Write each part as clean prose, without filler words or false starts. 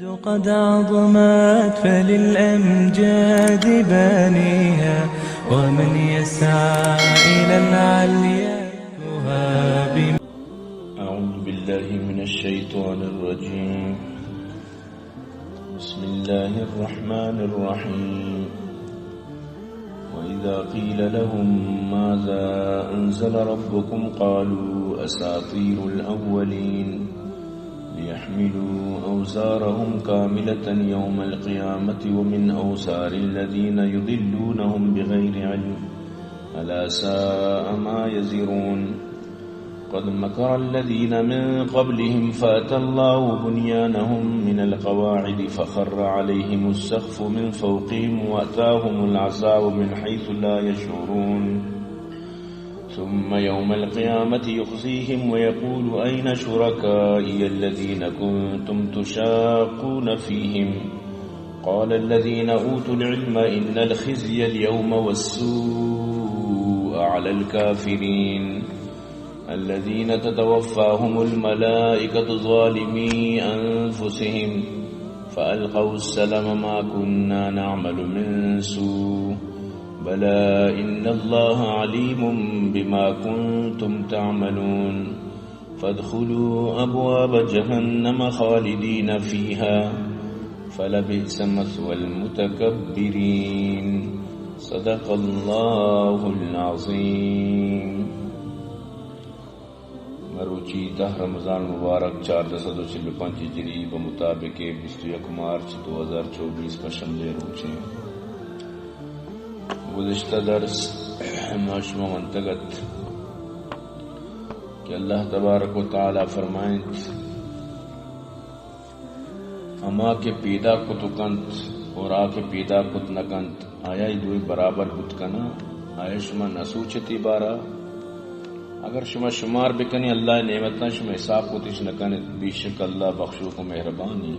قد عظمت فللأمجاد بانيها ومن يسعى إلى العليا يهاب. أعوذ بالله من الشيطان الرجيم. بسم الله الرحمن الرحيم. وإذا قيل لهم ماذا أنزل ربكم قالوا أساطير الأولين ليحملوا أوزارهم كاملة يوم القيامة ومن أوزار الذين يضلونهم بغير علم ألا ساء ما يزرون. قد مكر الذين من قبلهم فأتى الله بنيانهم من القواعد فخر عليهم السقف من فوقهم وأتاهم العذاب من حيث لا يشعرون. ثم يوم القيامة يخزيهم ويقول أين شركائي الذين كنتم تشاقون فيهم قال الذين أوتوا العلم إن الخزي اليوم والسوء على الكافرين الذين تتوفاهم الملائكة ظالمي أنفسهم فألقوا السلم ما كنا نعمل من سوء بلى إن الله عليم بما كنتم تعملون. فادخلوا أبواب جهنم خالدين فيها فلبئس مثوى المتكبرين. صدق الله العظيم. مروچی 10 رمضان مبارک 1445 ہجری بمطابق 21 مارچ 2024 پشمبے روچے. گزشتہ درس معشوم منتگت کہ اللہ تبارک و تعالی فرمائیں اما کے پیدا کت کنت اور آ کے پیدا کت نکنت آیا دوئی برابر بت کنا آیا شما نسوچتی بارا اگر شما شمار بکنی اللہ نعمتنا شما حساب کو تیش نکنت بیشک اللہ بخشو کو مہربانی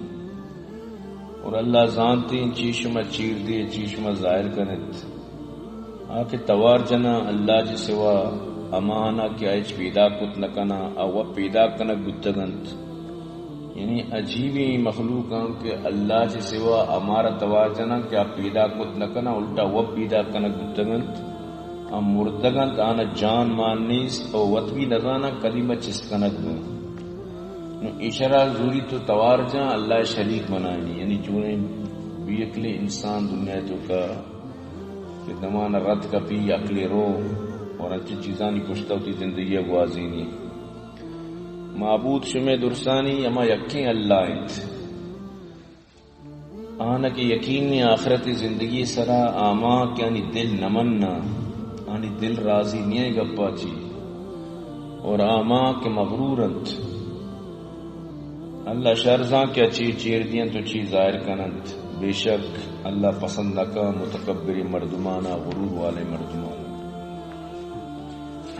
اور اللہ زانتی ان چیز شما چیر دی چیز شما ظاہر کنت آکے توار جنا اللہ جی سوا امانا کہ ایچ پیدا کت نکنا او پیدا کنک گتگنت یعنی عجیبی مخلوقاں کہ اللہ جی سوا امارا توار جنا کہ آپ پیدا کت نکنا الٹا وہ پیدا کنک گتگنت ام مردگنت آنا جان ماننیس او وط بھی نزانا کلمہ چسکنک دو اشارہ زوری تو توار جا اللہ شریک بنائنی یعنی چونے بیکلے انسان دنیا تو کا کہ دمان رد کا پی اکلی رو اور اچھی چیزانی کشتا ہوتی زندگی گوازینی معبود شمع درسانی اما یقین اللہ انت آنا کہ یقینی آخرت زندگی سرا آما کہ آنی دل نمننا آنی دل راضی نہیں گپا چی اور آما کہ مغرورنت اللہ شرزاں کہ اچھی چیر دیا تو چیز ظاہر کنند بے شک اللہ پسند نکا متکبری مردمانہ غرور والے مردمانہ.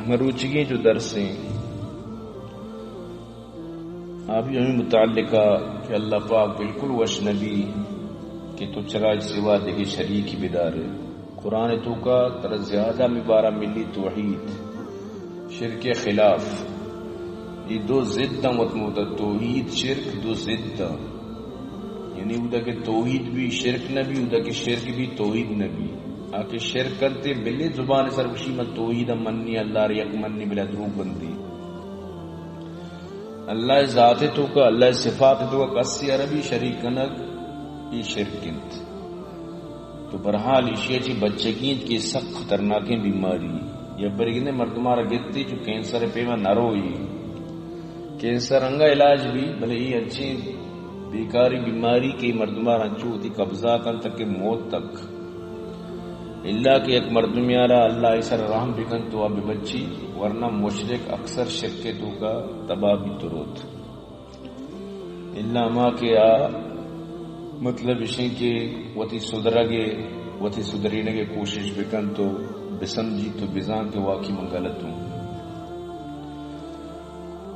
مروچگی جو درسیں آپ یوں متعلقہ کہ اللہ پاک بالکل وش نبی کہ تو چراج سوا دیکھے شریکی بدار قرآن تو کا تر زیادہ مبارہ ملی توحید شرک خلاف یہ دو ضد متمودا توحید شرک دو ضد یعنی ادا کے توحید بھی شرک نبی ادا کے شرک بھی توحید نبی آکے شرک کرتے بلے زبان سر وشی میں توحید منی اللہ ریق منی بلا دروگ بندی اللہ ذات تو کا اللہ صفات تو کا کسی عربی شریک کنک یہ شرکنت تو برحال اشیاء چی بچے گینت کی سخت خطرناکیں بیماری یا برگنے مردمارا گتی جو کینسر پیما نروئی کینسر انگا علاج بھی بلے یہ اچھی بیکاری بیماری کی مردمہ رنچو ہوتی قبضہ کن تک کہ موت تک اللہ کہ ایک مردمیارا اللہ اسر رحم بکن تو اب بچی ورنہ مشرک اکثر شرک تو کا تباہ بھی تروت اللہ ماں کے مطلب اشیں کے وتی صدرگے وتی صدرینے کے کوشش بکن تو بسمجھی تو بزان کے واقعی منگلتوں.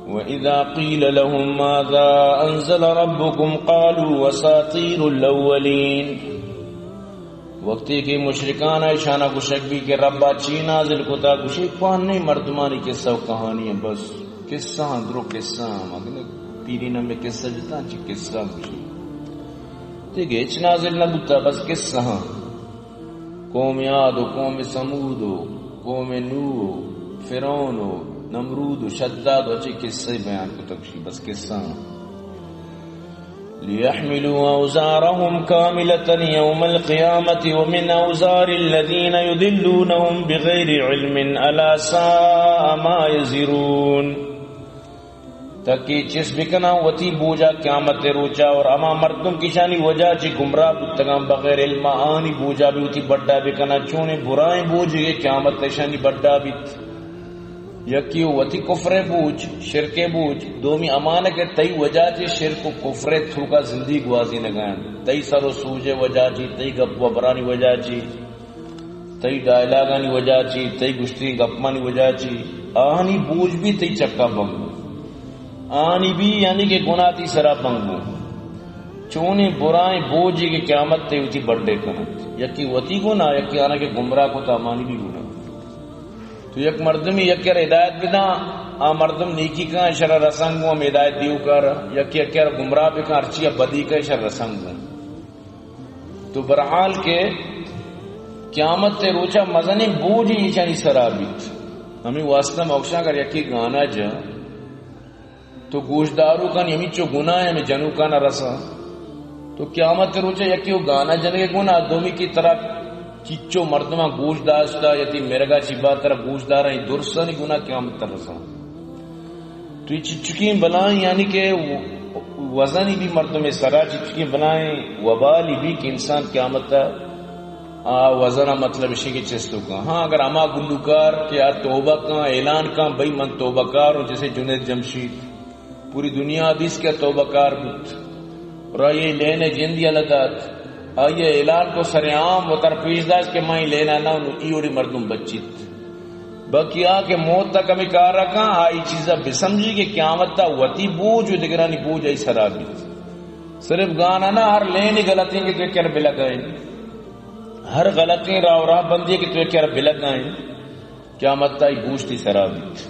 وَإِذَا قِيلَ لَهُمْ مَاذَا أَنزَلَ رَبُّكُمْ قَالُوا أَسَاطِيرُ الْأَوَّلِينَ وقتی کہ مشرکان اشانہ کشک بھی کہ ربا چی نازل کتا کشک پان نہیں مردمانی قصہ و کہانی ہے بس قصہ اندرو قصہ مگنے پیری نمی قصہ جتا چی قصہ کشی وتی گیچ نازل نہ بتا بس قصہ ہاں قوم عاد و قوم ثمود و قوم نوح و فرعون و نمرود و شداد و اچھے قصے بیان کو تکشی بس قصہ لِيَحْمِلُوا أَوْزَارَهُمْ كَامِلَةً يَوْمَ الْقِيَامَةِ وَمِنْ أَوْزَارِ الَّذِينَ يُضِلُّونَهُمْ بِغَيْرِ عِلْمٍ أَلَا سَاءَ مَا يَزِرُونَ تاکہ چس بکنا وتی بوجا قیامت روچا اور اما مردم کی شانی وجہ چی گمراہ بتگام بغیر علم آنی بوجا بھی وتی بڑا بکنا چونے برائیں بوجھے قیامت شانی بڑا بیت یکی وتی کفر بوجھ شرک بوجھ دومی امانہ کے تئی وجہ چی شرک و کفر تھوکا زندگی گوازی نگان تئی سر و سوجے وجہ چی تئی گپ و برانی وجہ چی تئی ڈائلاگانی وجہ چی تئی گشتی گپمانی وجہ چی آنی بوجھ بھی تئی چکا بنگو آنی بھی یعنی کہ گناہ تی سرا بنگو چونے برائیں بوجھے کہ قیامت تے ہوتی بڑھے کنت یکی وتی گناہ یکی آنا کہ گمراہ کو تا امانی بھی گناہ تو یک مردمی یک ہدایت بدا آ مردم نیکی کا شر رسنگو ہم ہدایت دیو کر یکی گمراہ بکا ارچی بدی کا شر رسنگو تو برحال کے قیامت تے روچا مزنی بوجھ ہی چانی سرابیت ہمیں واسطہ موکشا کر یکی گانا جا تو گوشدارو کا یمی چو گناہ ہے ہمیں جنو کا نہ رسا تو قیامت تے روچا یکی وہ گانا جنے گناہ دومی کی طرح چچو مردمہ گوش داشتا یتی مرگا چی بات طرح گوش دارا ہی درسانی گناہ قیامت تر رسا تو یہ چچکیں بلائیں یعنی کہ وزنی بھی مردم سرا چچکیں بلائیں وبالی بھی کہ انسان قیامت تر وزنہ مطلب اسی کے چستوں کا ہاں اگر اما گلوکار کیا توبہ کا اعلان کا بھئی من توبہ کار ہوں جیسے جنید جمشید پوری دنیا حدیث کا توبہ کار بود اور یہ لینے جندی علدات آئیے اعلان کو سرعام و ترپیش داشت کہ میں لینا نہ ایوڑی مردم بچیت باقی آکے موت تک ہمیں کار رکھا آئی چیزہ بسمجھی کہ قیامت تا وطی بوجھ و دگرانی بوجھ آئی سرابیت صرف گانا نہ ہر لینی غلطیں کہ تو کیا بلگائیں ہر غلطیں راہ بندی کہ تو کیا بلگائیں قیامت تا آئی بوجھ تی سرابیت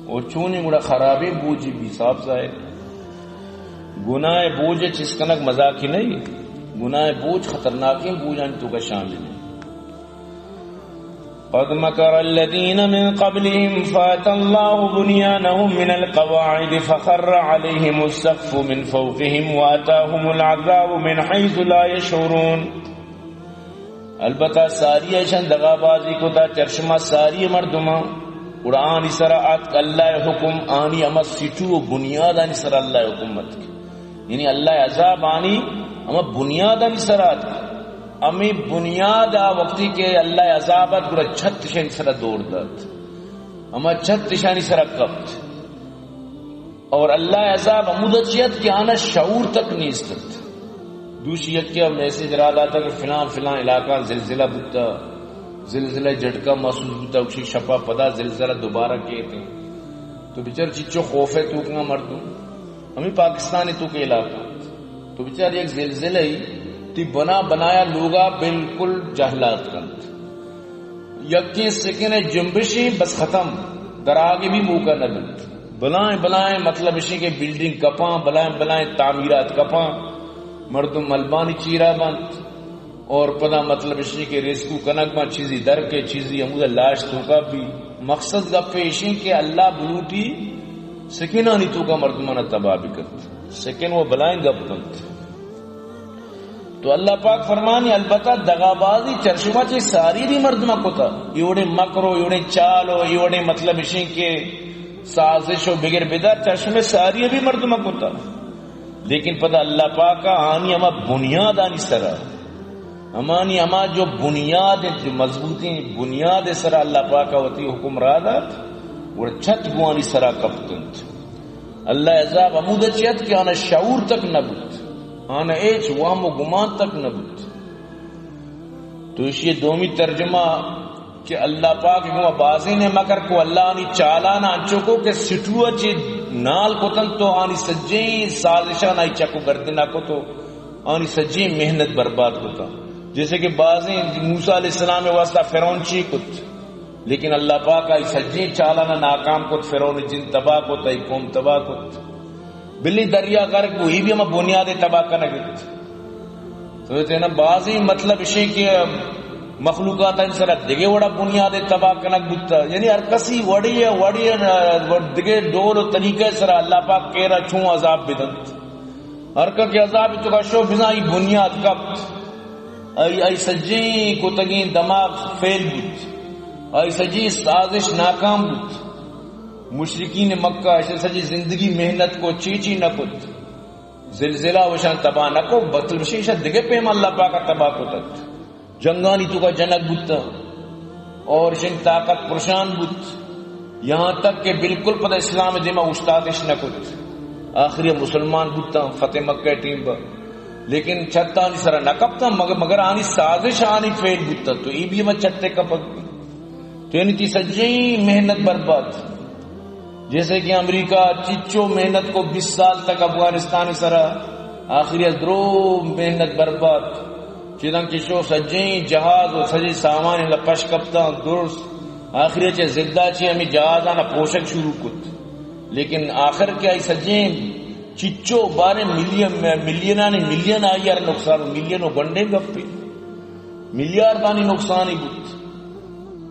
اور چونی مڑا خرابی بوجھی بھی صاحب صاحب گناہ بوجھ چسکنک مذاقی نہیں گناہ بوجھ خطرناکی بوجھ انتو کا شامل ہے قد مکر الذین من قبلهم فات اللہ بنیانهم من القواعد فخر علیہم السقف من فوقهم واتاهم العذاب من حیث لا يشعرون البتہ ساری ایشن دغا بازی کو تا چرشمہ ساری مردمہ قرآن سرا آت اللہ حکم آنی اما سٹو بنیاد آنی سرا اللہ حکومت کی یعنی اللہ عذاب آنی اما بنیاد آنی سرا امی بنیاد وقتی کے اللہ عذابت گرہ چھت شانی سرا دور داد اما چھت شانی سرا کبت اور اللہ عذاب امودچیت کی آنا شعور تک نہیں استد دوسری یکیا میسیج را لاتا کہ فلان علاقہ زلزلہ بکتا زلزلہ جھٹکا محسوس ہوتا اکشی شپا پدا زلزلہ دوبارہ کہتے تو بچار چچو خوف ہے تو کنا مردوں ہمیں پاکستانی تو کے علاقہ تو بچار ایک زلزلہ ہی تی بنایا لوگا بالکل جہلات کند یکی سکنے جنبشی بس ختم در آگے بھی موقع نہ بلت بلائیں مطلب اسی کے بلڈنگ کپاں بلائیں تعمیرات کپاں مردم ملبانی چیرہ بند اور پدا مطلب اسی کے ریسکو کنک ماں چیزی در کے چیزی امودہ لاش تو کا بھی مقصد گپ اسی کہ اللہ بلوٹی سکینہ نہیں تو کا مردمانہ تباہ بھی کرتا سکن وہ بلائیں گپ کنت تو اللہ پاک فرمانی البتہ دغابازی چرشمہ چی ساری دی مردمہ کو تا ایوڑے مکرو ایوڑے چالو ایوڑے مطلب اسی کے سازش و بغیر بدار چرشمہ ساری بھی مردمہ کو تا لیکن پتہ اللہ پاک کا آنی اما بنیاد آنی سرا امانی اما جو بنیاد جو مضبوطی بنیاد سرا اللہ پاک کا وطی حکم را دات وہ چھت گوانی سرا کفتند اللہ عذاب امودچیت کہ آنا شعور تک نبود آنا ایچ وام و گمان تک نبود تو اس یہ دومی ترجمہ کہ اللہ پاک ہوا بازی نے مکر کو اللہ آنی چالانا انچو کو کہ سٹوہ چی نال کو تن تو آنی سجیں سازشان آئی چکو گردنا کو تو آنی سجیں محنت برباد کو تا جیسے کہ بازی موسیٰ علیہ السلام واسطہ فرعون چی کت لیکن اللہ پاک آئی سجیں چالانا ناکام کت فرعون جن تباہ کو تا قوم تباہ کت بلی دریا غرق وہی بھی ہمیں بنیاد تباہ کرنا گت تو تے نا بعضی مطلب اسی کہ مخلوقات انسر دگے وڑا بنیاد تباہ کنک بتا، یعنی ہر کسی وڑی دگے ڈول و طریقے سر اللہ پاک کہہ چھوں عذاب بدنت ہر کا عذاب تو کا شو بزائی بنیاد کب ای سجی کو تگین دماغ فیل بود، ای سجی سازش ناکام بود، مشرکین مکہ سجی زندگی محنت کو چیچی نہ کت، زلزلہ وشان تباہ نہ کو بطل وشیشہ دگے پیم اللہ پاک تباہ کو تک جنگانی تو کا جنک بودتا اور شن طاقت پرشان بود، یہاں تک کہ بالکل پتہ اسلام دیما استادش نہ کت، آخری مسلمان بودتا فتح مکہ ٹیم پر، لیکن چھتا آنی سرا نہ کپتا مگر آنی سازش آنی فیل بودتا، تو ای بھی میں چھتے کپک بھی تو یعنی تی سجی محنت برباد، جیسے کہ امریکہ چچو محنت کو 20 سال تک افغانستانی سرا آخری ادرو محنت برباد چیدن کشو سجی جہاز و سجی سامان لپش کپتا درست آخری چے زدہ چے ہمیں جہازانا پوشک شروع کت، لیکن آخر کیا ای سجی چچو بارے ملین آئی یار نقصان ملینوں گنڈے گپی ملیار دانی نقصانی بود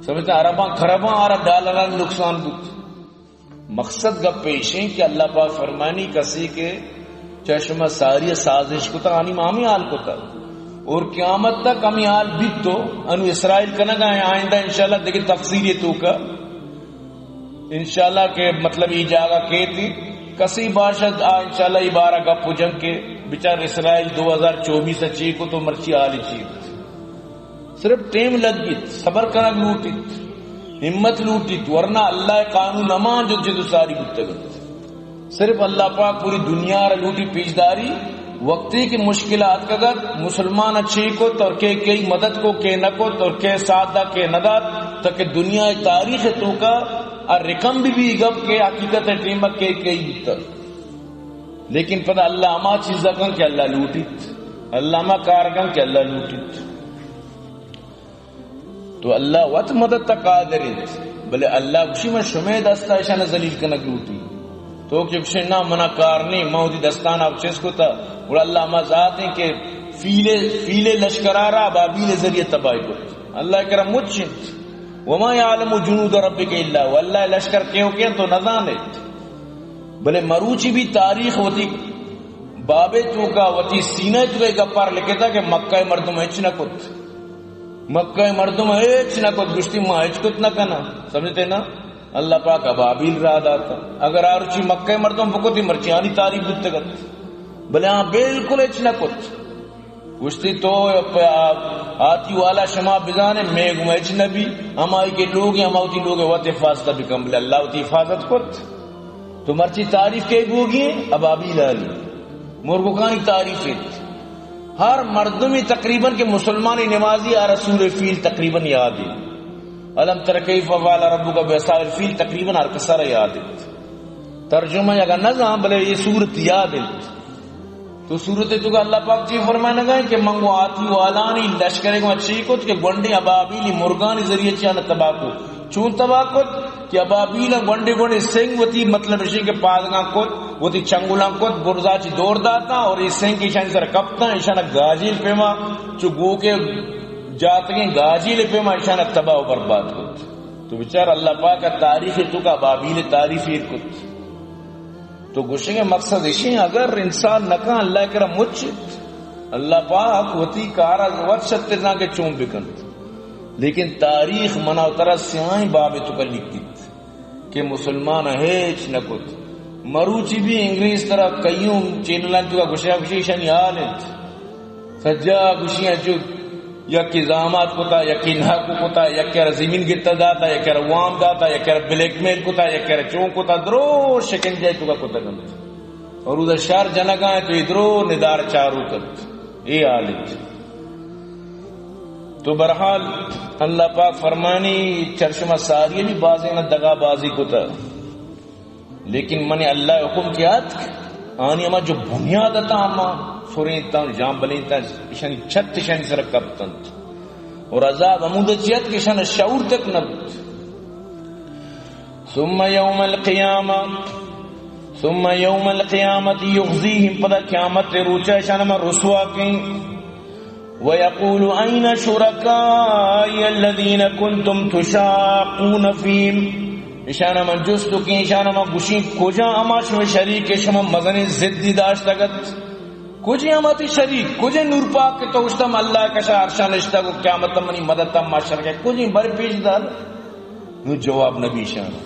سمجھتے عرباں خرباں آرہ ڈالران نقصان بود۔ مقصد گپ پیشیں کہ اللہ پاک فرمانی کسی کے چشمہ ساری سازش کو تا آنی مامی حال کو تا اور قیامت تک ہمیں حال بیت تو انو اسرائیل کا نگا ہے آئندہ انشاءاللہ دیکھیں تفسیر تو کا انشاءاللہ کہ مطلب یہ جاگہ کہتی کسی باشد انشاءاللہ یہ بارہ گپ جنگ کے بچار اسرائیل 2024 اچھی کو تو مرچی حالی چیز صرف ٹیم لگ گیت صبر کنک لوٹیت ہمت لوٹیت ورنہ اللہ قانون امان جو جدو ساری گتگت صرف اللہ پاک پوری دنیا را لوٹی پیچداری وقتی کی مشکلات کگت مسلمان اچھی کو تو کہ کئی مدد کو کہ نہ کو تو کہ سادہ کہ ندات تاکہ دنیا تاریخ تو کا اور رقم بھی گپ کے حقیقت ٹیمک کے کئی بیتر لیکن پتہ اللہ اما چیزا کن کہ اللہ لوٹیت اللہ اما کارکن کہ اللہ لوٹیت تو اللہ وقت مدد تک قادر ہے بلے اللہ اسی میں شمع دستا اشانہ ذلیل کنک لوٹی تو کہ کسی نہ منع کارنی موتی دستان آپ چیز کو تا اور اللہ اما ذات ہیں کہ فیلے لشکرارا ابابیل ذریعہ تباہی کو اللہ کرم مجھنت وما یعلم جنود ربک الا واللہ لشکر کیوں کیا تو نظانے بلے مروچی بھی تاریخ ہوتی بابے تو کا وتی سینہ تو کا گپار لکھے تھا کہ مکہ مردم اچ نہ کت مکہ مردم اچ نہ کت گشتی ما اچ کت نہ کنا سمجھتے نا اللہ پاک ابابیل را داتا اگر آرچی مکہ مردم بکتی مرچیانی تاریخ بتگت بلے ہاں بالکل اچ نہ کت گشتی تو آتی والا شما بزانے میں گمچ نبی ہمائی کے لوگ ہیں ہمائی لوگ ہیں وقت حفاظت بھی کم بلے اللہ ہوتی حفاظت کت تو مرچی تعریف کے گوگی ہیں ابابیل علی مرگوکانی تعریف ہے ہر مردمی تقریباً کے مسلمانی نمازی رسول فیل تقریباً یاد ہے علم ترکیف فعل ربک بأصحاب الفیل تقریباً ہر کسر یاد ہے ترجمہ اگر نظام بلے یہ صورت یاد ہے تو صورت تو کہ اللہ پاک چی فرمانے گئے کہ منگو آتی والانی لشکرے کو اچھی کت کہ گونڈے ابابیلی مرگانی ذریعے چانا تباہ کو چون تباہ کت کہ ابابیل گونڈے سنگ وتی مطلب رشی کے پادگاں کت وتی چنگولاں کت برزا چی دور داتا اور اس سنگ کی شان سر کپتا اشانہ گاجیل پیما چو گو کے جاتگیں گاجیل پیما اشانہ تباہ و برباد کت تو بچار اللہ پاک کا تاریخ تو کا ابابیل تاریخی کت تو گوشیں گے مقصد اسی اگر انسان نکا اللہ کرا مجھت اللہ پاک وتی کارا وقت شترنا کے چون بکند لیکن تاریخ منا اترا سیاہیں بابے تو کر لکھتی کہ مسلمان ہیچ نکت مروچی بھی انگریز طرح کئیوں چینلان تو کا گوشیاں گوشیشن یالت سجا گوشیاں جو یا کی زامات کو تا یا کی نحق کو تا یا کہہ زمین گرتا داتا یا کہہ وام داتا یا کہہ بلیک میل کو تا یا کہہ چون کو تا درو شکن جائے تو کا کتا گمت اور ادھر شہر جنگاں تو ادرو ندار چارو کت اے آلت تو برحال اللہ پاک فرمانی چرشمہ ساری بھی بازی نہ دگا بازی کو تا لیکن من اللہ حکم کیا آنی اما جو بنیاد تا اما سورینتا جام بلینتا اشانی چھت اشانی سر کبتنت اور عذاب عمود چیت کہ اشان شعور تک نبت ثم یوم القیامت یغزیہم پدا قیامت روچا اشان اما رسوا کیں وَيَقُولُ أَيْنَ شُرَكَائِيَ الَّذِينَ كُنْتُمْ تُشَاقُونَ فِيهِمْ اشانہ من جستو کی اشانہ من گوشی کجا اما شما شریک شما مزن زدی داشتگت کجی اما تی شریک کجی نور پاک کے تو اشتم اللہ کشا عرشان اشتا کو قیامت منی مدد تم معاشر کے کجی بر پیش دار نو جواب نبی شانہ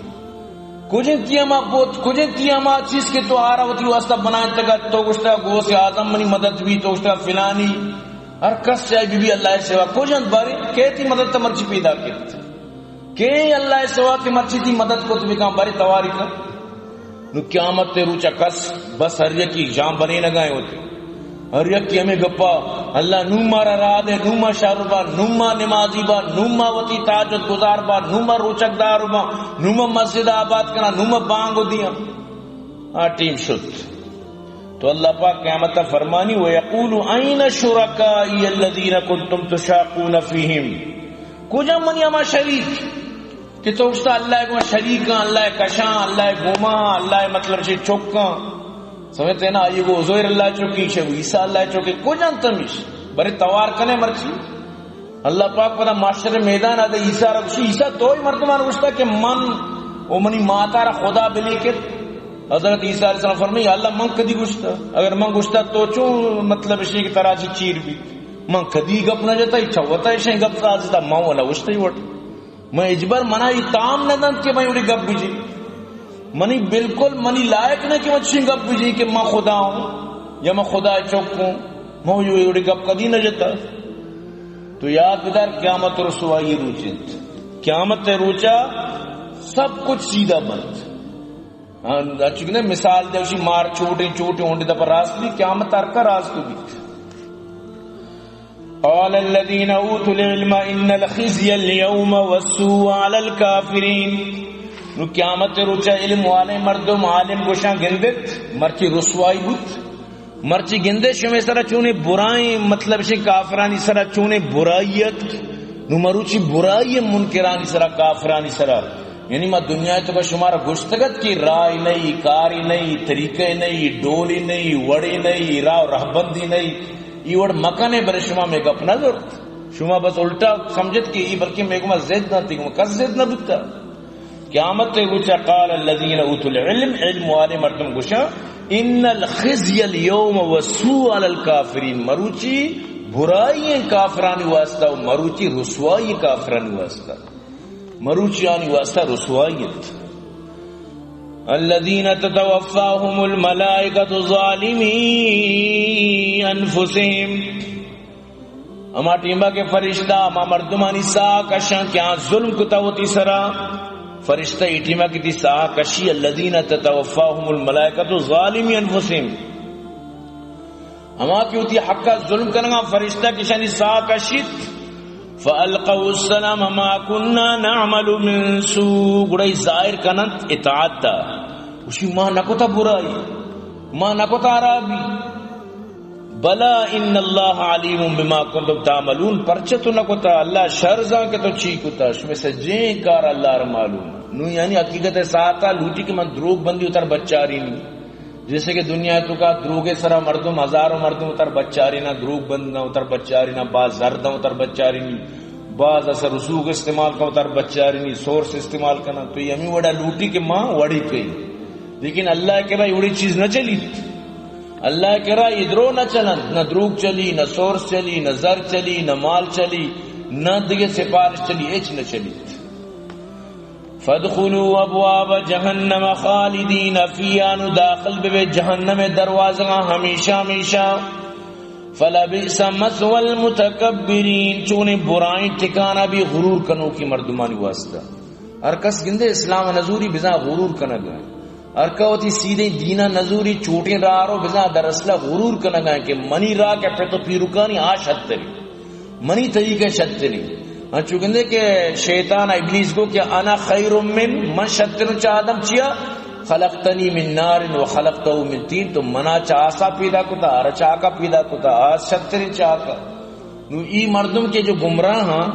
کجی تیما بوت کجی تیما چیز کے تو آرہ ہوتی واسطہ بنائیں تگت تو اشتا گو سے آزم منی مدد بھی تو اشتا فلانی ہر کس چاہے بی اللہ سوا کجن باری کہتی مدد تمرچی پیدا کرتی کہ اللہ سوا کی مرچی تھی مدد کو تمہیں کہاں باری تواری کر نو قیامت تے روچا کس بس ہر یک کی جام بنے نگائے ہوتے ہر یک کی ہمیں گپا اللہ نوما را را دے نوما شارو با نوما نمازی با نوما وطی تاجد گزار با نوما روچک دار با نوما مسجد آباد کنا نوما بانگو دیا ٹیم شد تو اللہ پاک قیامت فرمانی وَيَقُولُ أَيْنَ شُرَكَائِيَ الَّذِينَ كُنْتُمْ تُشَاقُونَ فِيهِمْ کجا منی اما شریک کہ تو اشتا اللہ کو شریکاں اللہ کشاں اللہ گوما اللہ مطلب سے چوکاں سمجھتے ہیں نا یہ کو عزیر اللہ چوکی شو عیسیٰ اللہ چوکی کجا تمیش بڑے توار کنے مرچی اللہ پاک پتا معاشر میدان آدھے عیسیٰ رکشی عیسیٰ تو ہی مردمان اشتا کہ من او منی ماتا را خدا بلی کے حضرت عیسیٰ علیہ السلام فرمائی اللہ من کدی گشتا اگر من گشتا تو چون مطلب اسی کی طرح چی چیر بھی من کدی گپ نہ جاتا ہی چھوتا ہی شاہیں گپ سازتا ماں والا گشتا ہی وٹ میں اجبر منائی تام نہ دن کہ میں اڑی گپ بجی منی بالکل منی لائق نہ کہ میں چھیں گپ بجی کہ میں خدا ہوں یا میں خدا چوک ہوں میں اڑی گپ کدی نہ جاتا تو یاد بدار قیامت رسوائی روچت قیامت روچا سب کچھ سیدھا بند چکنے مثال دے اسی مار چھوٹے چھوٹے ہونڈے دا پر راست بھی قیامت ترکا راست بھی قال الذين اوتوا العلم ان الخزي اليوم والسوء على الكافرين نو قیامت روچا علم والے مردم عالم گوشاں گندت مرچی رسوائی بوت مرچی گندے شمی سرا چونے برائیں مطلب شی کافرانی سرا چونے برائیت نو مروچی برائی منکرانی سرا کافرانی سرا یعنی ما دنیا تو کا شمارا گشتگت کی رائے نہیں کاری نہیں طریقے نہیں ڈولی نہیں وڑی نہیں راہ رہبندی نہیں یہ وڑ مکانے برے شما میں گپ نہ ضرورت شما بس الٹا سمجھت کی یہ بلکہ میں گما زید نہ تھی کس زید نہ بکتا قیامت تے گوچا قال الذین اوتوا العلم علم والے مردم گوشا ان الخزي اليوم والسوء على الكافرين مروچی برائی کافرانی واسطہ مروچی رسوائی کافرانی واسطہ مروچیانی واسطہ رسوائیت الذین تتوفاهم الملائکۃ ظالمی انفسهم اما ٹیمبا کے فرشتہ اما مردمانی سا کشاں کیا ظلم کتا ہوتی سرا فرشتہ ٹیمبا کی تی سا کشی الذین تتوفاهم الملائکۃ ظالمی انفسهم اما کی ہوتی حقا ظلم کرنا فرشتہ کشانی سا کشیت فَأَلْقَوُا السَّلَامَ مَا كُنَّا نَعْمَلُ مِن سُوءٍ گڑائی ظاہر کنت اطاعت دا اسی ماں نکوتا برائی ماں نکوتا عرابی بلا ان اللہ علیم بما کنتم تعملون پرچہ تو نکوتا اللہ شرزاں کے تو چیکوتا شمی سے جین کار اللہ را معلوم نو یعنی حقیقت ساتا لوٹی کہ من دروگ بندی اتر بچاری نہیں جیسے کہ دنیا تو کا دروگے سرا مردم ہزاروں مردم اتر بچاری نہ دروگ بند نہ اتر بچاری نہ بعض زردہ اتر بچاری نہیں بعض اثر رسوخ استعمال کا اتر بچاری نہیں سورس استعمال کرنا تو یہ ہمیں وڑا لوٹی کے ماں وڑی کئی لیکن اللہ کے رہا وڑی چیز نہ چلی اللہ کے رہا ادھرو نہ چلن نہ دروگ چلی نہ سورس چلی نہ زر چلی نہ مال چلی نہ دیگے سفارش چلی ایچ نہ چلی فادخلوا ابواب جہنم خالدین فیہا نو داخل بے جہنم دروازہ ہمیشہ ہمیشہ فلبئس مثوى المتکبرین چونے برائیں ٹھکانہ بھی غرور کنو کی مردمانی واسطہ ارکس گندے اسلام نزوری بزا غرور کنہ گئے ارکوتی سیدھے دینا نزوری چوٹیں رارو بزا در اصلہ غرور کنہ گئے کہ منی را کے پہ تو پیروکانی آش حد تری منی طریقے شد تری چونکہ کہ شیطان ابلیس کو کہ انا خیر من شتر چادم چیا خلقتنی من نار و خلقتہ من تین تو منا چاسا پیدا کتا ار چاکا پیدا کتا آج شتر چاکا نو ای مردم کے جو گمراہ ہاں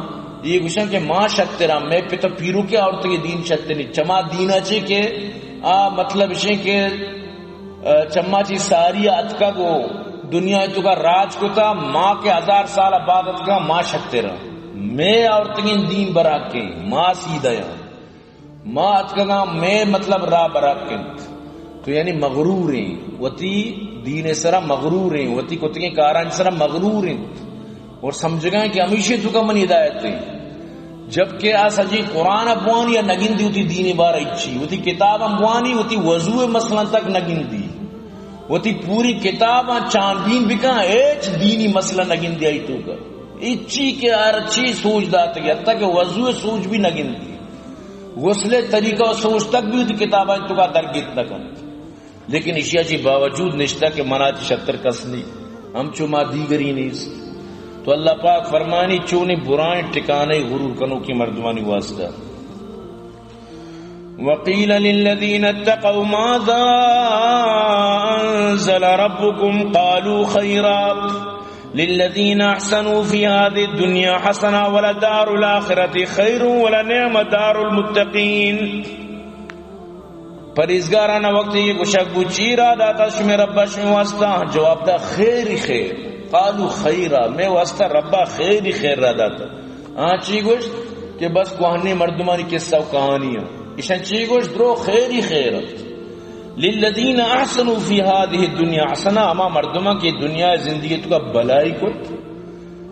یہ گوشن کہ ماں شترہ میں پہ تو پیرو کے اور تو یہ دین شتری چما دین اچھے کہ مطلب اسے کہ چما چی ساری اتکا کو دنیا تو کا راج کو تھا ماں کے 1000 سال عبادت کا ماں شکتے رہا میں اور تگین دین برا کے ماں سیدھا ماں اتکا میں مطلب راہ برا کے تو یعنی مغرور ہیں وتی دین سرا مغرور ہیں وتی کتگیں کاران سرا مغرور ہیں اور سمجھ گئے کہ ہمیشہ تو کا من ہدایت ہے جبکہ آسجی قرآن ابوانی یا نگن دی ہوتی دین بار اچھی ہوتی کتاب ابوانی ہوتی وضوع مسئلہ تک نگن دی ہوتی پوری کتاب چاندین بکا ایچ دینی مسئلہ نگن دی آئی تو کا اچھی کے اچھی سوچ داتا گیا تک وضوع سوچ بھی نگن دی غسل طریقہ و سوچ تک بھی ہوتی کتاب آئی تو کا درگیت نکن لیکن اشیاء چی باوجود نشتہ کے مناتی 76 کسنی ہم چما دیگری نیست تو اللہ پاک فرمانی چونی برائیں ٹکانے غرور کنو کی مردمانی واسطہ وقیل للذین اتقوا ماذا انزل ربکم قالوا خیرات للذین احسنوا فی هذه الدنیا حسنا ولدار الاخرة خیر ولنعم دار المتقین پریزگارانہ وقت یہ گشک بچیرہ داتا شمی ربا شمی واسطہ جواب دا خیر خیر قالوا خیرہ میں واسطہ ربا خیر خیر را داتا چی گوشت کہ بس کوہنی مردمانی قصہ و کہانیاں اشان چی گوشت درو خیری خیرت للذین احسنوا فی هذه الدنیا حسنا اما مردمہ کی دنیا زندگی تو کا بلائی کت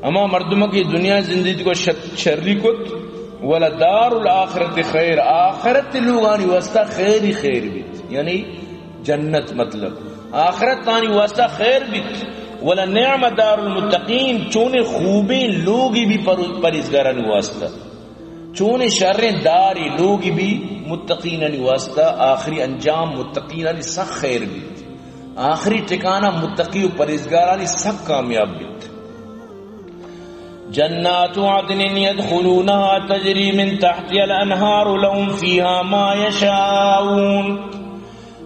اما مردمہ کی دنیا زندگی کو شری کت ولدار الاخرت خیر آخرت لوگانی واسطہ خیری خیر بیت یعنی جنت مطلب آخرت تانی واسطہ خیر بیت ولا نعم دار المتقین چون خوبیں لوگی بھی پرہیزگاران واسطہ چون شریں داری لوگی بھی متقینان واسطہ آخری انجام متقینان سخ خیر بیت آخری ٹھکانہ متقی و پرہیزگاران سخ کامیاب بیت جنات عدن يدخلونها تجری من تحتها الانہار لهم فیہا ما یشاؤون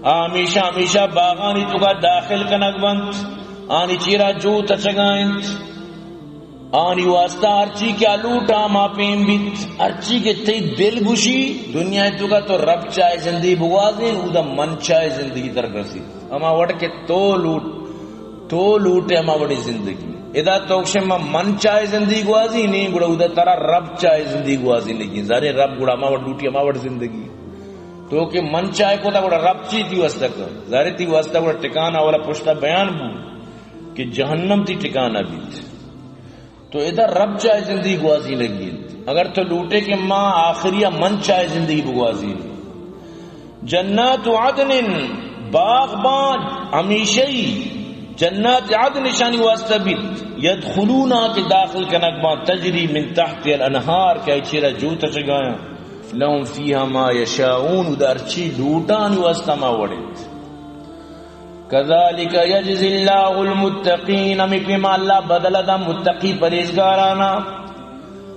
ہمیشہ باغانی تو کا داخل کنک بند آنی چیرا جو تچگائنت آنی واسطہ ارچی کیا لوٹا ما پیم بیت ارچی کے تی دل گوشی دنیا تو کا تو رب چاہے زندگی بگوازیں او دا من چاہے زندگی ترگرسی اما وڑ کے تو لوٹے اما وڑی زندگی ادا توکشم من چاہے زندگی گوازی نہیں گوڑا او دا ترا رب چاہے زندگی گوازی نہیں زارے رب گوڑا اما وڑ لوٹی اما وڑ زندگی تو کہ من چاہے کو تا گوڑا رب چی تی واسطہ کر زارے تی واسطہ گوڑا ٹکانا والا پشتا بیان بو کہ جہنم تی ٹکانا بیت تو ادھر رب چاہے زندگی گوازی لگی اگر تو لوٹے کہ ماں آخریہ من چاہے زندگی بگوازی جنات عدن باغبان ہمیشہی جنات عدن نشانی واسطہ بیت یدخلونا کے داخل کنکبان تجری من تحت الانہار کیا چیرا جو تچگایا لهم فیہا ما یشاؤون ادھر چی لوٹانی واسطہ ما وڑیت کذالک یجزی اللہ المتقین امیکما اللہ بدل دا متقی پریزگارانا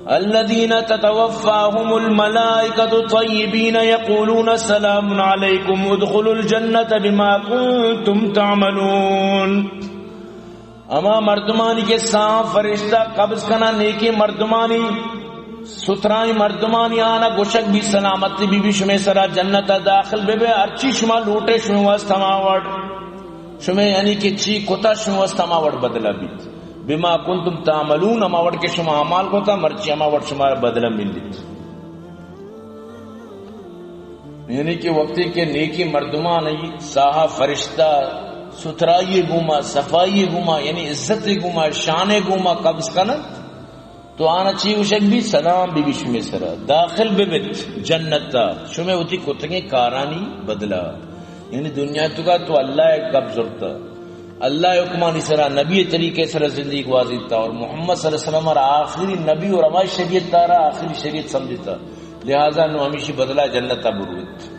الذین تتوفاهم الملائکۃ طیبین یقولون سلام علیکم ادخلوا الجنۃ بما کنتم تعملون اما مردمانی کے ساتھ فرشتہ قبض کنا نیکی مردمانی سترائی مردمانی آنا گوشک بھی سلامتی بھی شمی سرا جنت داخل بے ارچی شما لوٹے شمی واسطہ ماوڑ شما یعنی کہ چی کتا شما واسطہ ماوڑ بدلہ بیت بما کنتم تعملون ماوڑ کے شما عمال کو تا مرچی ماوڑ شما بدلہ ملیت یعنی کہ وقتی کے نیکی مردمانی ساہا فرشتہ سترائی گوما صفائی گوما یعنی عزت گوما شان گوما قبض کنت تو آنا چی وشک بھی سلام بی بی شمی سرا داخل بیت جنتا شمی ہوتی کتنگی کارانی بدلا یعنی دنیا تو کا تو اللہ قبض ہوتا اللہ حکمانی سرا نبی طریقے سرا زندگی واضح اور محمد صلی اللہ علیہ وسلم آخری نبی اور ہماری شریعت تارا آخری شریعت سمجھتا لہذا نو ہمیشہ بدلا جنتا بروت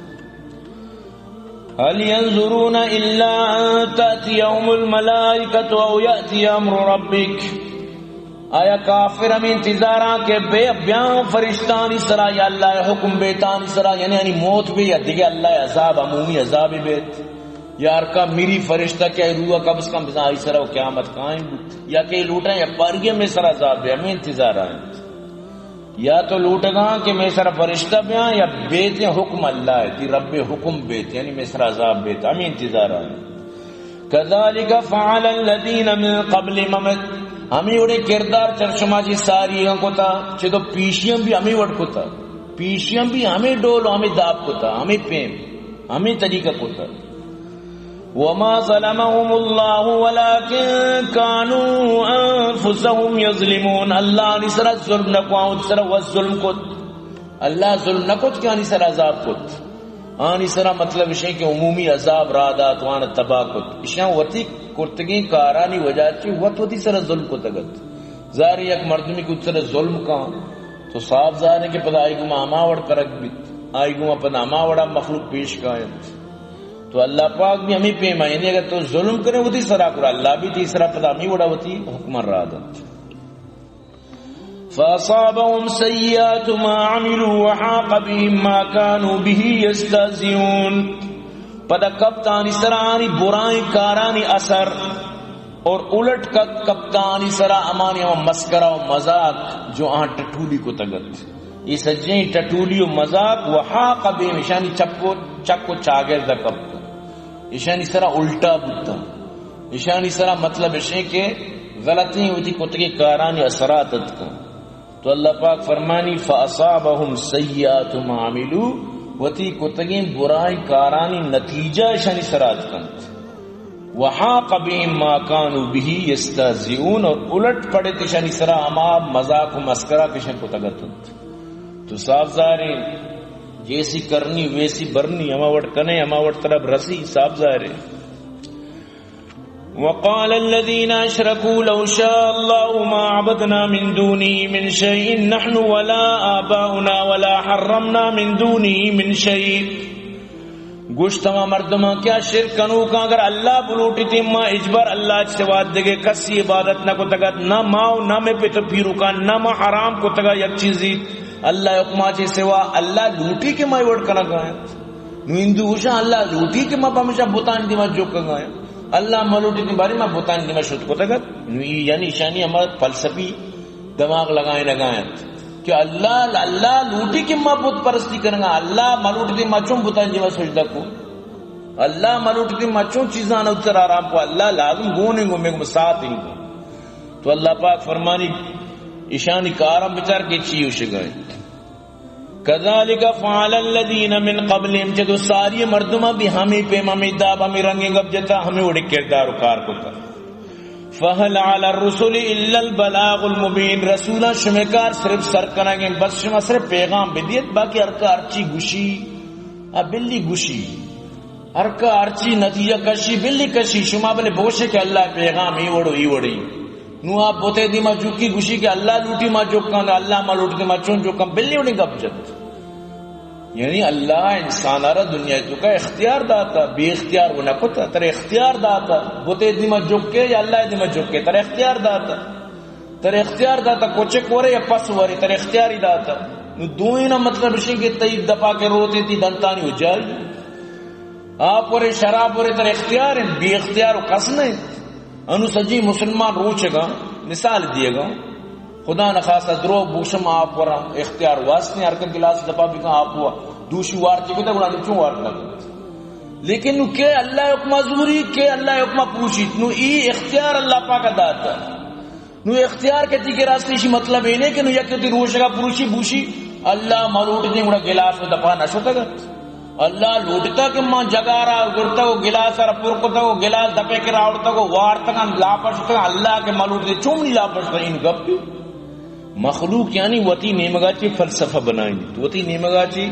هل ينظرون الا ان تأتيهم الملائكة او يأتي امر ربك آیا کافر ہمیں انتظاراں کے بے بیان فرشتانی سرا یا اللہ حکم بیتانی سرا یعنی موت بھی یا دیگے اللہ عذاب عمومی عذاب بیت یا ارکا میری فرشتہ کیا روح قبض کم بزائی سرا و قیامت قائم یا کہ لوٹیں یا پرگے میں سرا عذاب بھی ہمیں انتظار آئیں یا تو لوٹ گا کہ میں سرا فرشتہ بیان یا بیت حکم اللہ ہے تی رب حکم بیت یعنی میں سرا عذاب بیت ہمیں انتظار آئیں كذلك فعل الذين من قبل ممت ہمیں وڑے کردار چرشما جی ساری کو تھا چھو پیشیم بھی ہمیں وڑ کو تھا پیشیم بھی ہمیں ڈولو ہمیں داب کو تھا ہمیں پیم ہمیں طریقہ کو تھا وما ظلمهم الله ولكن كانوا انفسهم يظلمون اللہ نے سرا ظلم نہ کو سرا ظلم کو اللہ ظلم نہ کو کہ ان سرا عذاب کو آنی سرا مطلب ہے کہ عمومی عذاب رادات وان تباہ کو اشیاء وتی کرتگی کارانی وجہ چ وتی سرا ظلم کو تگت زاری ایک مردمی کو سرا ظلم کا تو صاف ظاہر ہے کہ پتہ آئی گما اماوڑ کرک بیت آئی گما پتہ اماوڑا مخلوق پیش کائیں تو اللہ پاک بھی ہمیں پیمائنے اگر تو ظلم کرے وتی سرا کرا اللہ بھی تیسرا پتہ ہمیں وڑا وتی حکم رادت فَأَصَابَهُمْ سَيِّئَاتُ مَا عَمِلُوا وَحَاقَ بِهِمْ مَا كَانُوا بِهِ يَسْتَهْزِئُونَ پدا کپتانی سرانی برائی کارانی اثر اور الٹ کا کپتانی سرا امانی و مسکرہ و مذاق جو آن ٹٹولی کو تگت یہ سجیں ٹٹولی و مذاق وحاق بِهِمْ اشانی چکو چاگر دا کپت اشانی سرا الٹا بودتا اشانی سرا مطلب اشے کہ غلطی ہوتی کتگی کارانی اثراتت کا تو اللہ پاک فرمانی فَأَصَابَهُمْ سَيِّئَاتُ مَا عَمِلُوا وتی کتگین برائی کارانی نتیجہ شانی سرات کنت وَحَاقَ بِهِمْ مَا كَانُوا بِهِ يَسْتَهْزِئُونَ اور الٹ پڑے تشانی سرا اما مذاق و مسکرہ کشن کو تگتت تو صاف ظاہر ہے جیسی کرنی ویسی برنی اما وٹ کنے اما وٹ طرف رسی صاف ظاہر ہے وقال الذين اشركوا لو شاء الله ما عبدنا من دونه من شيء نحن ولا آباؤنا ولا حرمنا من دونه من شيء گوشتما مردما کیا شرک کنو کا اگر اللہ بلوٹی تھی ما اجبر اللہ سواد دگے کسی عبادت نہ کو تگت نہ ماؤ نہ میں پہ تو پیرو کا نہ ما حرام کو تگا یک چیزی اللہ اقما چے سوا اللہ لوٹی کے ما وڑ کنا گایا نو ہندو گوشا اللہ لوٹی کے ما ہمیشہ بوتان دی ما جو گایا اللہ ملوٹی دی باری ما بوتان دی ما شد کو تگت یعنی شانی ہمارا فلسفی دماغ لگائیں کہ اللہ لوٹی کی ما بت پرستی کرنگا اللہ ملوٹی دی ما چون بوتان دی ما سجدہ کو اللہ ملوٹی دی ما چون چیزاں اتر آرام کو اللہ لازم گونے گو میں ساتھ ہی گو تو اللہ پاک فرمانی اشانی کارم بچار کے چیو شگائیں کذالک فعل الذین من قبلہم چدو ساری مردمہ بھی ہمیں پیم ہمیں داب ہمیں رنگیں گب جتا ہمیں اڑے کردار کار کو تا فہل علی الرسول الا البلاغ المبین رسولہ شمکار صرف سر کنگیں بس شما صرف پیغام بدیت باقی ارکا ارچی گوشی بلی گوشی ارکا ارچی نتیجہ کشی بلی کشی شما بلے بوشے کہ اللہ پیغام ہی وڑی نو آپ بوتے دی ما جوکی گوشی کہ اللہ لوٹی ما جوکاں اللہ ما لوٹی دی ما چون جوکاں بلی وڑی گب جت یعنی اللہ انسان آرہ دنیا تو کا اختیار داتا بے اختیار وہ نہ کتا تر اختیار داتا بوتے دی ما جوکے یا اللہ دی ما جوکے تر اختیار داتا کوچے کورے یا پس واری تر اختیاری داتا نو دوئی نا مطلب شئی کہ تیب دپا کے روتے تی دنتانی ہو جائے آپ ورے شراب ورے تر اختیار ہیں بے اختیار و قسم ہے انو سجی مسلمان روچے گا مثال دیے گا خدا نخواستہ درو بوشم آپ ورا اختیار واسطے ہر کا گلاس دپا بھی کہاں آپ ہوا دوشی وار چکے تھا گوڑا نچوں وار لگا لیکن نو کہ اللہ حکمہ ضروری کہ اللہ حکمہ پوشیت نو ای اختیار اللہ پاک داتا نو اختیار کہتی کہ راستے شی مطلب ہے نہیں کہ نو یکتی روشے گا پروشی بوشی اللہ ملوٹ دیں گوڑا گلاس و دپا نشو تگت اللہ لوٹتا کہ ماں جگہ رہا گرتا کو گلاس رہا پرکتا کو گلاس دپے کے راوڑتا کو وارتا کا لاپشتا اللہ کے ملوٹ دے چون نہیں لاپشتا ان گپ کی مخلوق یعنی وتی نیمگا چی فلسفہ بنائیں تو وتی نیمگا چی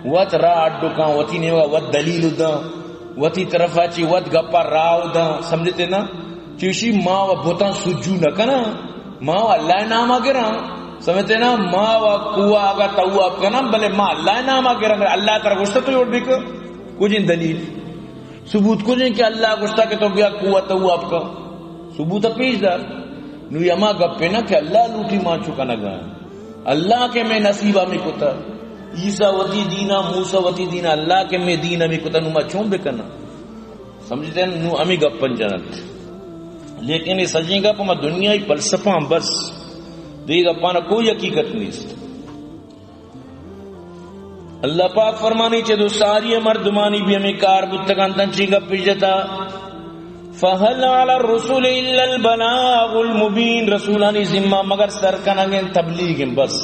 وط را اڈو کان وتی نیمگا وط دلیل دا وتی طرفا چی وط گپا راو دا سمجھتے نا چیشی ماں و بوتان سجو نکنا ماں و اللہ نام آگے رہا سمجھتے نا ماں و قوہ آگا تاو آپ کا نام بلے ماں اللہ نام آگے رہا اللہ ترہ گشتا تو جوڑ بھی کر کچھ دلیل ثبوت کچھ کہ اللہ گشتا کہ تو بیا قوہ تاو آپ کا ثبوت پیش دار نو یما گپے نا کہ اللہ لوٹی ماں چکا نگا اللہ کے میں نصیبہ میں کتا عیسیٰ وتی دینا موسیٰ وتی دینا اللہ کے میں دینا میں کتا نو ما چون بے کنا سمجھتے ہیں نو امی گپن جنت لیکن یہ سجیں گا پا دنیا ہی فلسفہ بس دے گا پانا کوئی حقیقت نہیں اللہ پاک فرمانی چاہے دو ساری مردمانی بھی ہمیں کار بتگان تنچی گا پیجتا فهل على الرسل الا البلاغ المبين، رسولانی ذمہ مگر سرکنگن تبلیغ بس.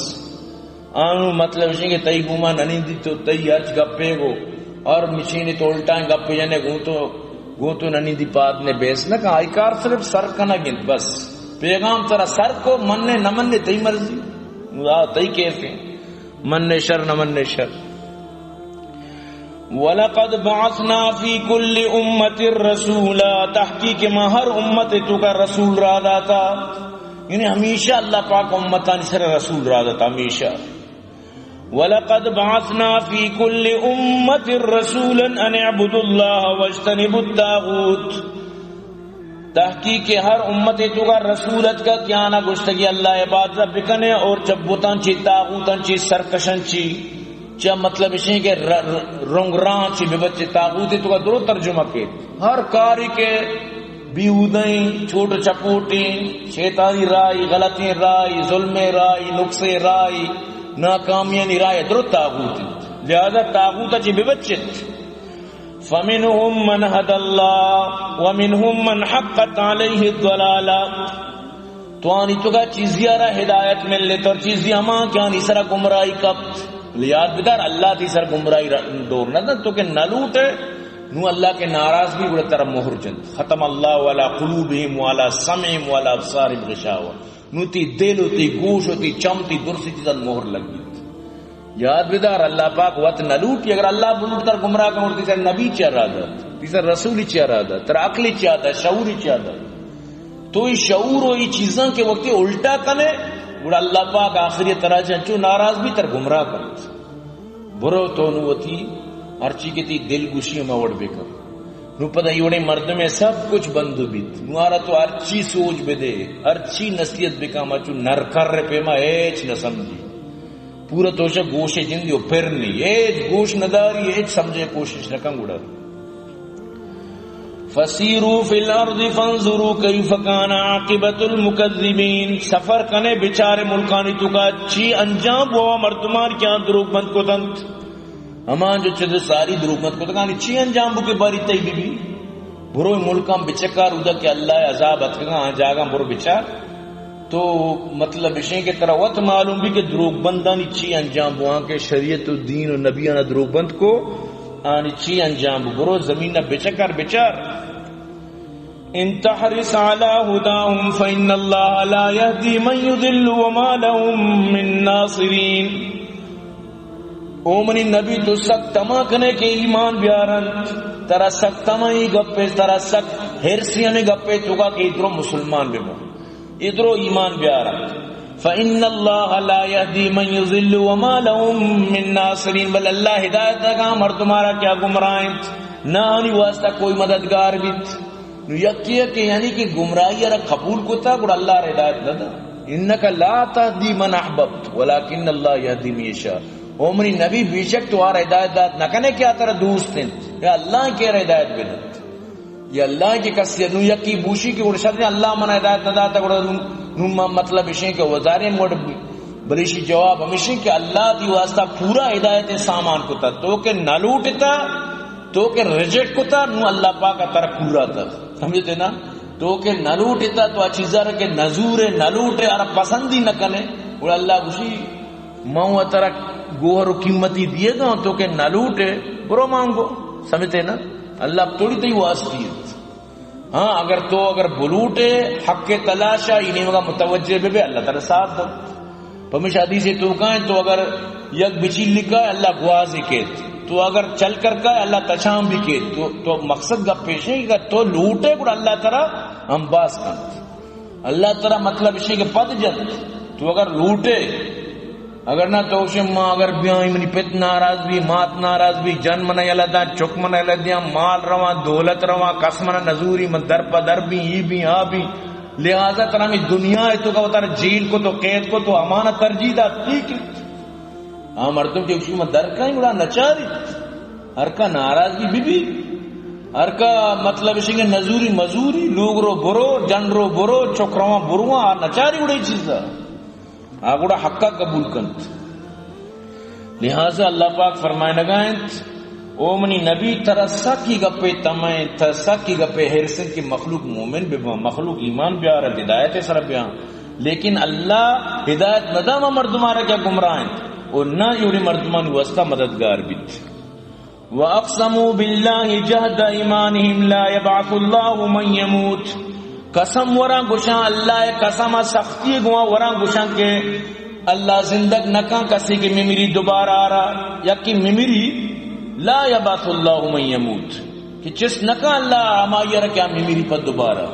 آنو مطلب ہے کہ تئی گما ننی دی تو تئی ارچ گپے گو اور مشینی تو الٹائیں گپے جانے گو تو ننی دی پاد نے بیس نہ کہا ایکار صرف سرکنگن بس. پیغام ترا سر کو مننے نہ مننے تئی مرضی، تئی کیسے مننے شر نہ مننے شر. وَلَقَدْ بَعَثْنَا فِي كُلِّ أُمَّةٍ رَسُولًا، تحقیق میں ہر امت تو کا رسول را داتا، یعنی ہمیشہ اللہ پاک امتان سر رسول را داتا ہمیشہ. وَلَقَدْ بَعَثْنَا فِي كُلِّ أُمَّةٍ رَسُولًا أَنِ اعْبُدُوا اللَّهَ وَاجْتَنِبُوا الطَّاغُوتَ، تحقیق ہر امت تو کا رسولت کا کیا نہ گشتگی اللہ عبادت بکنے اور چبوتان چی تاغوتان چی سرکشن چی چا مطلب اسی کہ رنگران چی بے بچے تاغوتی تو کا درو ترجمہ کے ہر کاری کے بیہودیں چھوٹ چپوٹیں شیطانی رائی غلطی رائی ظلم رائی نقصے رائی ناکامیانی رائی درو تاغوتی، لہذا تاغوتا چی بے بچے. فَمِنْهُمْ مَنْ هَدَى اللَّهُ وَمِنْهُمْ مَنْ حَقَّتْ عَلَيْهِ الضَّلَالَةُ، تو آنی تو کا چیزی آرہ ہدایت مل لیتا اور چیزی ہما کیا آنی سرہ گمرائی کبت. یاد بدار اللہ تی سر گمرائی دور نہ تو کہ نہ لوٹے نو اللہ کے ناراض بھی بڑے طرح مہر جند. ختم اللہ والا قلوبہم والا سمعہم والا ابصارہم غشاوہ، نو تی دل تی گوش تی چم تی درسی چیزن مہر لگی. یاد بدار اللہ پاک وقت نہ لوٹی. اگر اللہ بلوٹ تر گمراہ کا مرتی سر نبی چاہ رہا تھا، تیسر رسولی چاہ رہا تھا، تر عقلی چاہ تھا، شعوری چاہ تھا. تو یہ شعور و یہ چیزاں کے وقت الٹا کنے بڑا اللہ پاک آخری طرح چنچو ناراض بھی تر گمراہ کرت. برو تو نوتی ہرچی کی تی دل گوشی موڑ بے کر نو پتہ یوڑے مرد میں سب کچھ بندو بیت نوارا تو ہرچی سوچ بے دے ہرچی نصیحت بے کاما چو نرکر رے پیما ایچ نہ سمجھی پورا توشہ گوشے جندیو پھر نہیں ایچ گوش نداری ایچ سمجھے کوشش نکم گڑا. فسیروا فی الارض فانظروا کیف کان عاقبت المکذبین، سفر کنے بیچارے ملکانی تو کا چی انجام ہوا مردمان کیا دروغ بند کو تنت ہمان جو چیز ساری دروغ بند کو تنگانی چی انجام بو کے باری تی بی بی برو ملکان بچکار ادا کہ اللہ عذاب اتکا جاگا برو بچار. تو مطلب اشیں کے طرح وقت معلوم بھی کہ دروغ بندانی چی انجام ہوا کہ شریعت و دین و نبیانہ دروغ بند کو آنی چی انجام برو زمینہ بچکر بچار. ان تحرس على هداهم فإن الله لا يهدي من يضل وما لهم من ناصرین. اومنی نبی تو سخت تما کنے کے ایمان بیارن ترا سخت تما ہی گپے ترا سخت ہرسیاں گپے تو کا کہ ادھر مسلمان بے مو ادھر ایمان بیارن. فإن الله لا يهدي من يضل وما لهم من ناصرین، بل اللہ ہدایت کا مر تمہارا کیا گمراہیں نہ آنی واسطہ کوئی مددگار بیت. یقین ہے کہ یعنی کہ گمراہی را قبول کوتا گڑا اللہ را ہدایت ندا. انکا لا تہدی من احببت ولکن اللہ یہدی من یشاء. عمری نبی بیشک تو آر ہدایت داد نہ کنے کیا ترہ دوست ہیں یا اللہ کے را ہدایت بدت یا اللہ کے کسی نو یقی بوشی کی گڑا شد اللہ من ہدایت ندا تا گڑا نو مطلب اشیں کہ وزاریں گڑ بلیشی جواب ہمیشہ کہ اللہ دی واسطہ پورا ہدایت سامان کوتا تو کہ نہ لوٹتا تو کہ ریجیکٹ کوتا نو اللہ پاک کا طرف پورا تھا سمجھتے نا. تو کہ نہ لوٹتا تو اچھی ذرا کہ نزور نہ لوٹے اور پسندی نہ کنے اور اللہ خوشی ماں طرح گوہر و قیمتی دیے گا تو کہ نہ لوٹے برو مانگو. سمجھتے نا اللہ تھوڑی تی واسطی ہے. ہاں اگر بلوٹے حق کے تلاشا انہیں مگا متوجہ بے اللہ تعالی ساتھ دو. پمیش حدیث تو کہیں تو اگر یک بچی لکھا ہے اللہ گوازی کہت تو اگر چل کر کا اللہ تچام بھی کے تو مقصد کا پیش ہے کہ تو لوٹے گڑا اللہ تعالی ہم باس کن اللہ تعالی مطلب اسی کے پد جد تو اگر لوٹے اگر نہ تو اسے ماں اگر بیائی منی پت ناراض بھی مات ناراض بھی جن منہ یلدہ چک منہ یلدہ مال رواں دولت رواں قسم منہ نزوری من در پا در بھی ہی بھی ہاں بھی لہذا ترہ میں دنیا ہے تو کہ وہ جیل کو تو قید کو تو امانت ترجیح دا ٹھیک ہے. ہاں مردم کے اسی میں در کا ہی بڑا نچاری ہر کا ناراضگی بھی بھی ہر کا مطلب اسی کے نزوری مزوری لوگ رو برو جن رو برو چک رواں برواں نچاری بڑی چیز دا آگوڑا حقا قبول کنت. لہذا اللہ پاک فرمائے نگائیں او منی نبی ترسا کی گپے تمہیں ترسا کی گپے ہرسن کی مخلوق مومن بھی مخلوق ایمان بیار ہدایت سر بیان لیکن اللہ ہدایت ندام مردمارا کیا گمراہ ہیں اور نہ یوری مردمان واسطہ مددگار بیت وَأَقْسَمُوا بِاللَّهِ جَهْدَ إِيمَانِهِمْ لَا يَبْعَثُ اللَّهُ مَنْ يَمُوتُ قسم وران گوشاں اللہ قسم سختی گوا وران گوشاں کے اللہ زندگ نکاں کسی کی میری دوبارہ آ رہا یا کی میری لا يبعث اللہ من يموت کہ جس نکاں اللہ ہمائی رکھا میری پر دوبارہ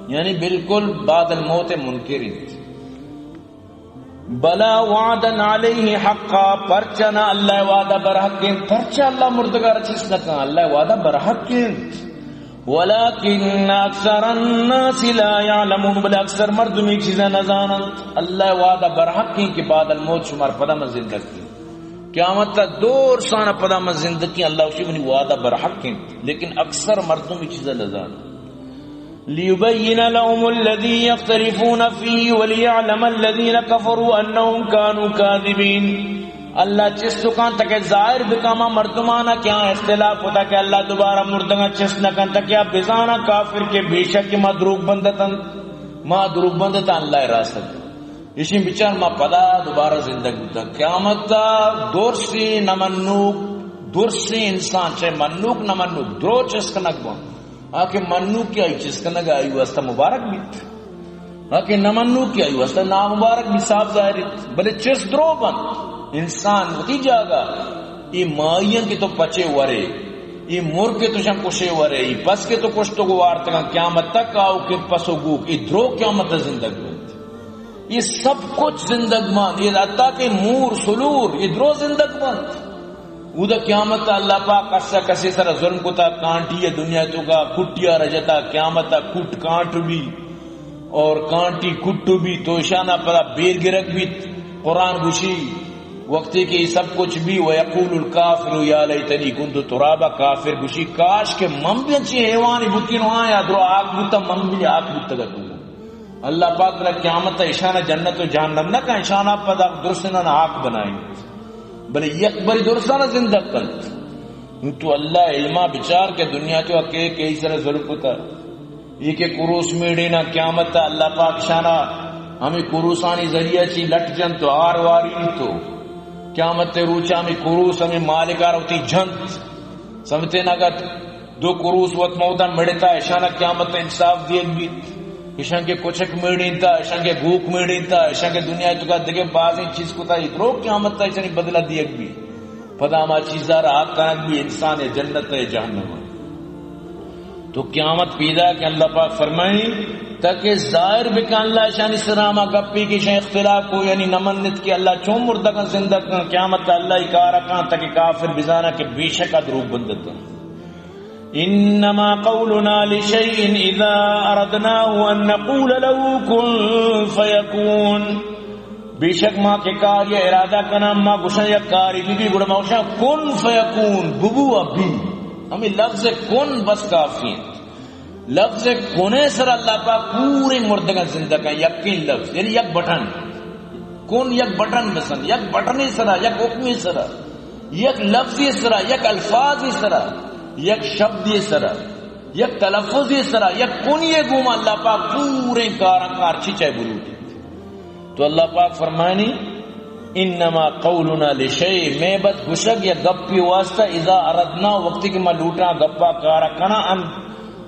یعنی بالکل بعد الموت منکر بلا وعدن علیہ حقا پرچنا اللہ وعدہ برحق پرچا اللہ مردگار چیز نکاں اللہ وعدہ برحق ولیکن اکثر الناس لا یعلمون بل اکثر مردمی چیزیں نزانند اللہ وعدہ برحق کہ بعد الموت شمار پدا میں زندگی قیامت تا دور سانا پدا میں زندگی اللہ اسی بنی وعدہ برحق لیکن اکثر مردمی چیزیں نزانند لِيُبَيِّنَ لَهُمُ الَّذِي يَخْتَلِفُونَ فِيهِ وَلِيَعْلَمَ الَّذِينَ كَفَرُوا أَنَّهُمْ كَانُوا كَاذِبِينَ اللہ چس دکان تک ظاہر بکاما مردمانا کیا اختلاف ہوتا کہ اللہ دوبارہ مردگا چس نکن تک کیا بزانا کافر کے بے شک ما دروغ بندتا اللہ راست اسی بچار ما پدا دوبارہ زندگی ہوتا قیامت تا دور سے نمنوک دور سے انسان چاہے منوک نمنوک درو چس کنک بان آکے منو کیا چیز کا نگا آئی واسطہ مبارک بھی آکے نمنو کیا آئی واسطہ نامبارک بھی صاحب ظاہر بلے چیز درو بند انسان ہوتی جاگا یہ مائین کے تو پچے ورے یہ مر کے تو شم کشے ورے یہ پس کے تو کچھ تو گوارتگا قیامت تک آؤ کہ پسو گوک یہ درو قیامت زندگ بند یہ سب کچھ زندگ بند یہ رہتا کہ مور سلور یہ درو زندگ بند اودا قیامت اللہ پاک قصہ کسی سر ظلم کو تا کانٹی دنیا تو کا کٹیا رجتا قیامت کٹ کانٹ بھی اور کانٹی کٹو بھی تو اشانہ پدا بیر گرک بھی قرآن گوشی وقتی کی سب کچھ بھی وَيَقُولُ الْكَافِرُ يَا لَيْتَنِي كُنْتُ تُرَابًا کافر گوشی کاش کے مم بھی اچھی حیوانی بکین وہاں یا درو آگ بوتا مم بھی آگ بوتا گا اللہ پاک را قیامت اشانہ جنت و جہنم نہ کہ اشانہ پدا درسنہ آگ بنائیں بلے یک بری درستانہ زندہ کنت تو اللہ علمہ بچار کے دنیا تو اکے کئی سر ظلم ہوتا یہ کہ کروس میڈینا قیامت تا اللہ پاک شانہ ہمیں کروسانی ذریعہ چی لٹ جن تو آر واری تو قیامت تے روچا ہمیں کروس ہمیں مالکار ہوتی جھنت سمجھتے نگت دو کروس وقت موتا مڑتا اشانہ قیامت تا انصاف دیکھ بھی اشان کے کچھک میڑین تا اشان کے گوک میڑین تا اشان کے دنیا تو کا دگے بازیں چیز کو تا اترو قیامت تا اشانی بدلہ دیکھ بھی پدا ہما چیزار آگ کنک بھی انسان ہے جنت ہے جہنم تو قیامت پیدا کہ اللہ پاک فرمائیں تاکہ ظاہر بکا اللہ اشانی سراما گپی کی شاہ اختلاف کو یعنی نمنت کی اللہ چون مردگا زندہ کن قیامت تا اللہ اکارا کن تاکہ کافر بزانا کہ بیشک دروگ بندتا انما قولنا لشيء اذا اردناه ان نقول له كن فيكون بیشک ماں کے کار یا ارادہ کنا ماں گشن یا کاری بی گڑا موشا کن فیکون ببو ابھی ہمیں لفظ کن بس کافی لفظ کنے سر اللہ پاک پورے مردگا زندہ کا یقین لفظ یعنی یک بٹن کن یک بٹن بسن یک بٹنی سرا یک حکمی سرا یک لفظی سرا یک الفاظی سرا یک شبد یہ سرا یک تلفظ یہ سرا یک کن یہ گوما اللہ پاک پورے کار چیچے بلو تو اللہ پاک فرمانی انما قولنا لشیء میں بد گشک یا گپی واسطہ اذا اردنا وقتی کہ میں لوٹا گپا کارا کنا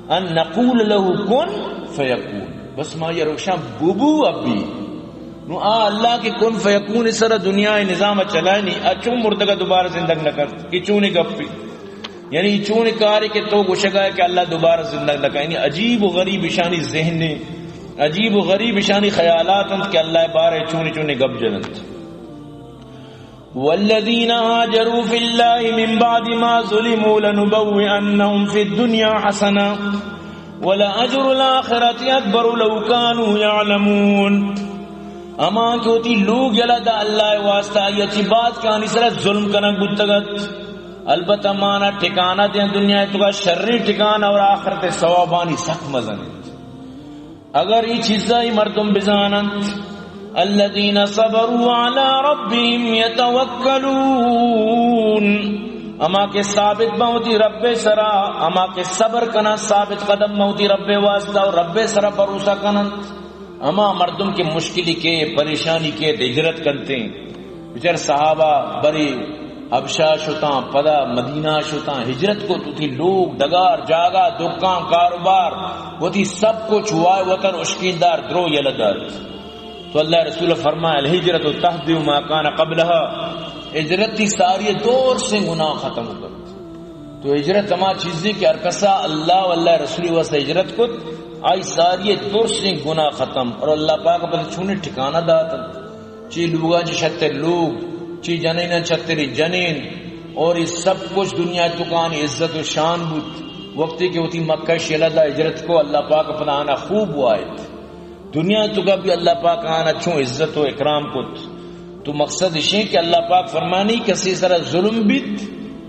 ان نقول له کن فیکون بس ما یہ روشاں بوبو ابھی نو اللہ کی کن فیکون اس طرح دنیا نظام چلائے نہیں اچھو مردگا دوبارہ زندگ نہ کر کچونی گپی یعنی چون کاری کے تو گشگا ہے کہ اللہ دوبارہ زندہ لگا یعنی عجیب و غریب شانی ذہن عجیب و غریب شانی خیالات انت کہ اللہ بارے چونی چونی گب جنت والذین آجروا فی اللہ من بعد ما ظلموا لنبوئنہم فی الدنیا حسنا ولأجر الآخرت اکبر لو کانوا یعلمون اما کیوتی لوگ یلدہ اللہ واسطہ یہ چی بات کانی سرت ظلم کنک بودتگت البتہ مانا ٹھکانہ دیں دنیا تو کا شرری ٹھکانہ اور آخرت ثوابانی سخت مزن اگر یہ چیزیں مردم بزانند الذين صبروا على ربهم يتوكلون اما کے ثابت موتی رب سرا، اما کے صبر کنا ثابت قدم موتی رب واسطہ اور رب سرا بھروسہ کنت، اما مردم کے مشکلی کے پریشانی کے ہجرت کرتے ہیں. بچار صحابہ بری حبشہ شتاں پدا مدینہ شتاں ہجرت کو تو تھی لوگ ڈگار جاگا دکان کاروبار وہ تھی سب کچھ ہوا وطن اشکیندار درو یلدار. تو اللہ رسول فرمایا الہجرت تہدم ما کان قبلها، ہجرت کی ساری دور سے گناہ ختم کر. تو ہجرت اما چیزیں کہ ارکسا اللہ واللہ رسول واسطہ ہجرت کو آئی ساری دور سے گناہ ختم. اور اللہ پاک پر چھونے ٹھکانہ داتا چی لوگا چی شتر لوگ چی جنین چھتری جنین اور یہ سب کچھ دنیا چکان عزت و شان بود. وقتی کہ ہوتی مکہ شیلدہ ہجرت کو اللہ پاک اپنا آنا خوب وائد دنیا چکا بھی اللہ پاک آنا چھو عزت و اکرام کت. تو مقصد اشیں کہ اللہ پاک فرمانی کسی سر ظلم بیت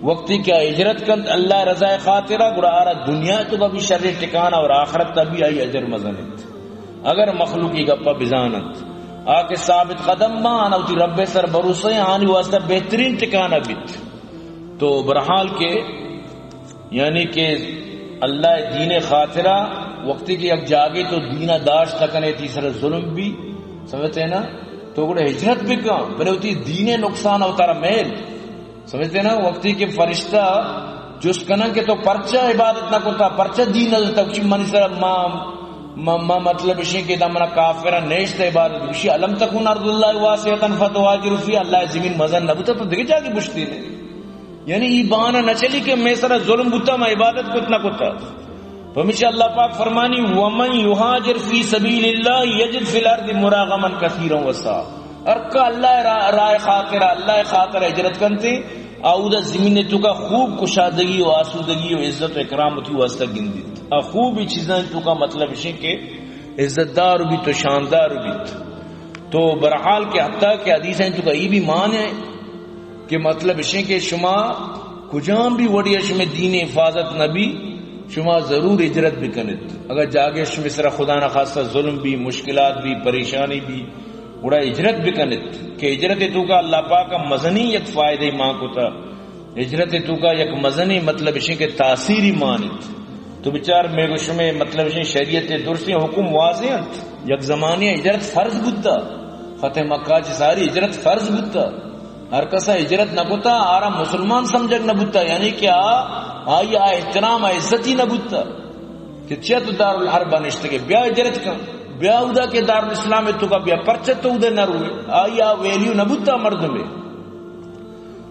وقتی کیا ہجرت کند اللہ رضا خاطرہ گڑا آرہ دنیا چکا بھی شر ٹکانا اور آخرت تبھی آئی اجر مزنت. اگر مخلوقی گپا بزانت آکے ثابت قدم ماں آنا ہوتی رب سر بھروسہ آنی واسطہ بہترین ٹکانا بیت. تو برحال کے یعنی کہ اللہ دین خاطرہ وقتی کی اب جاگے تو دینہ داشت تکنے تیسرا ظلم بھی سمجھتے ہیں نا. تو گڑے ہجرت بھی کہاں بلے ہوتی دین نقصان ہوتا رہا محل سمجھتے ہیں نا. وقتی کے فرشتہ جس کنن کے تو پرچہ عبادت نہ کرتا پرچہ دین نظر تک منی سر ما مطلب اشی کہ دمنا کافرہ نیشت عبادت بشی علم تکون ارض اللہ واسعتاً فتواجر فی اللہ زمین مزن نبوتا تو دیکھ جا کے بشتی نے یعنی یہ بہانہ نہ چلی کہ میں سر ظلم بتا میں عبادت کو اتنا کتا. فہمیشہ اللہ پاک فرمانی وَمَنْ يُهَاجِرْ فِي سَبِيلِ اللَّهِ يَجِدْ فِي الْأَرْضِ مُرَاغَمًا كَثِيرًا وَسَعًا. ارکا اللہ رائے خاطرہ اللہ خاطرہ ہجرت کرتے آؤدہ زمین تو کا خوب کشادگی و آسودگی و عزت و اکرام تھی واسطہ گندیت خوب ہی چیزیں تو کا مطلب اسی کہ عزت دار بھی تو شاندار بھی. تو برحال کے حتیٰ کہ حدیثیں تو کا یہ بھی مان ہے کہ مطلب اسی کہ شما کجام بھی وڑی شما دین حفاظت نبی شما ضرور ہجرت بھی کنت. اگر جاگے شما سرا خدا نہ خاصہ ظلم بھی مشکلات بھی پریشانی بھی بڑا ہجرت بھی کنت کہ ہجرت تو کا اللہ پاک کا مزنی یک فائدہ ماں کو تھا ہجرت تو کا یک مزنی مطلب اسی کے تاثیری مانت. تو بچار میں گوش میں مطلب اسی شریعت درسی حکم واضح یک زمانی ہجرت فرض بودتا فتح مکہ چی ساری ہجرت فرض بودتا ہر کسا ہجرت نہ بودتا آرہ مسلمان سمجھک نہ بودتا یعنی کہ آئی احترام عزتی نہ بودتا کہ چیہ تو دار الحربہ نشتے کے بیا ہجرت کا بیا اودا کے دار الاسلام تو کا بیا پرچت تو ادھے نہ روئے آئی ویلیو نہ بودتا مرد میں.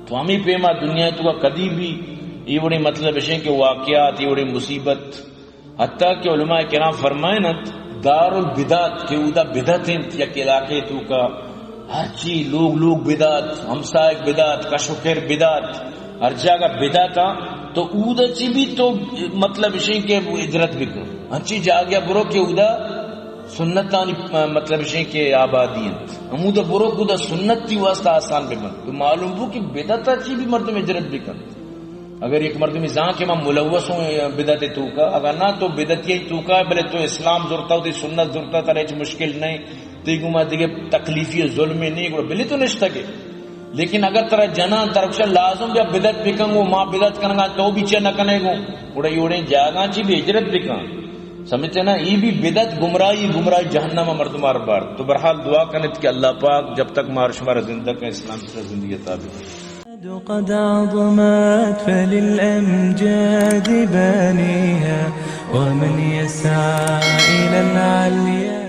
تو ہمیں پیما دنیا تو کا کدی بھی یہ بڑی مطلب ہے کہ واقعات یہ بڑی مصیبت حتیٰ کہ علماء کرام فرمائیں دار البدعت کہ اودا بدعت یا کہ علاقے تو کا ہر چیز لوگ بدعت ہمسائے بدعت کشوکر بدعت ہر جگہ بدعت تو اودا چی بھی تو مطلب ہے کہ ہجرت بھی کرو ہر چیز جا گیا برو کہ اودا سنت مطلب ہے کہ آبادیت ہمودا برو کہ اودا سنت تی واسطہ آسان بھی بن. تو معلوم ہو کہ بدعت چی بھی مردم ہجرت بھی کر. اگر ایک مرد میں جہاں کہ میں ملوث ہوں بدعت تو کا اگر نہ تو بدعت یہی تو کا بلے تو اسلام ضرورتا ہوتی سنت ضرورتا تھا رہے مشکل نہیں تیگو میں دیکھے تکلیفی ظلمی نہیں گوڑا بلی تو نشتا کے. لیکن اگر ترہ جنا ترکشا لازم بیا بدعت بکنگو ماں بدعت کنگا تو بھی چاہ نہ کنے گو گوڑا یوڑے جاگاں چی بھی ہجرت بکن سمجھتے نا یہ بھی بدعت گمراہی جہنم مردمار بار. تو برحال دعا کنت کہ اللہ پاک جب تک مار شمار زندہ کا اسلام سے زندگی تابع قد عظمت فللأمجاد بانيها ومن يسعى إلى العليا